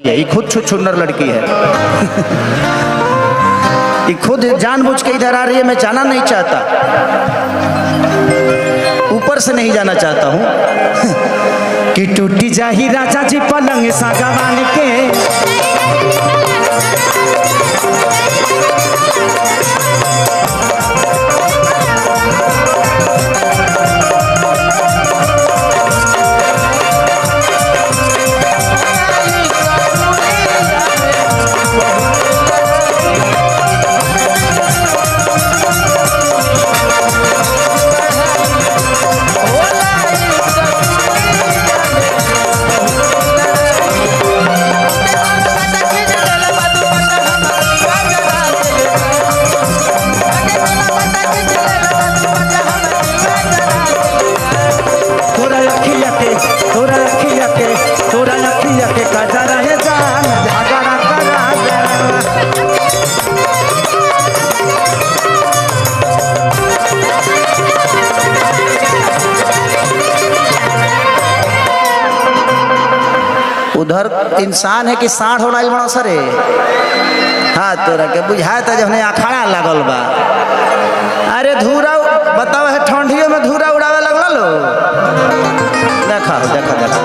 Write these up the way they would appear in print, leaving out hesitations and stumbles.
ये खुद छुछुन्नर लड़की है। ये खुद जानबूझ के इधर आ रही है। मैं जाना नहीं चाहता, ऊपर से नहीं जाना चाहता हूँ। कि टूटी जाही राजा जी पलंग सागवान के, उधर इंसान है कि साढ़ होला बड़ा सरे। हाँ तोरा के बुझाए था जब अखाड़ा लगल बा। अरे धूरा बताओ है ठंडियों में धूरा उड़ावे लगल लो। देखा देखा देखा,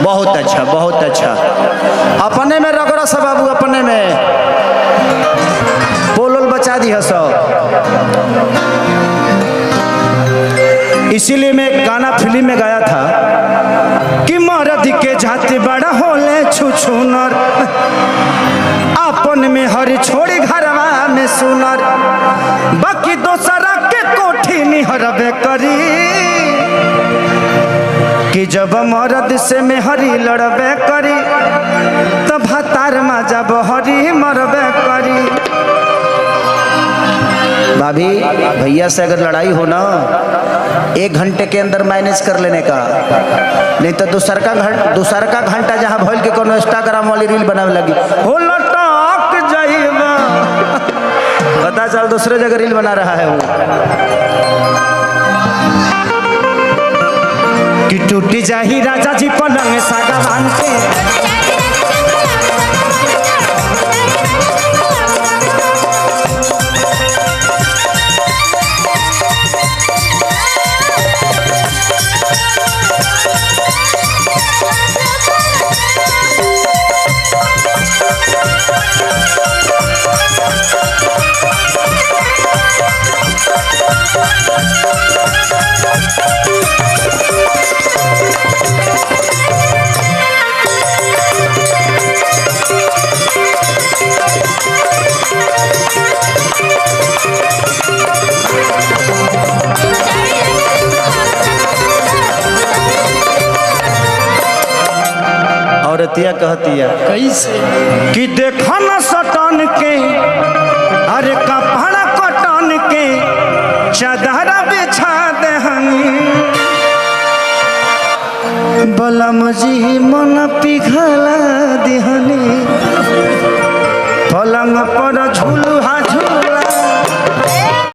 बहुत अच्छा बहुत अच्छा। अपने में रगड़ा सब बाबू, अपने में पोलोल बचा दी है सब। इसीलिए मैं गाना फिल्म में गाया था कि मर्द के जाति बड़ा होले छुछुनर, अपन में हर छोड़ी घरवा में सुनर, बाकी दोसरा के कोठी निहरबे करी। कि जब मर्द से में हरी लड़बे करी तब हतार मा जब हरी मरबे करी। भाभी भैया से अगर लड़ाई हो ना, 1 घंटे के अंदर मैनेज कर लेने का, नहीं तो दूसर का घंटा जहाँ भइल के कोनो इंस्टाग्राम वाली रील बनावे लगी हो लटक जाइबा, पता चल दूसरे जगह रील बना रहा है वो। कि टूटी जाही राजा जी पलंग सागवान के, औरतिया कहतिया कैसे कि देखा न सटन के, अरे कपड़ा कटन के चादर बिछा देहनी, बलम जी मन पिघला देहनी, पलंग पर झूल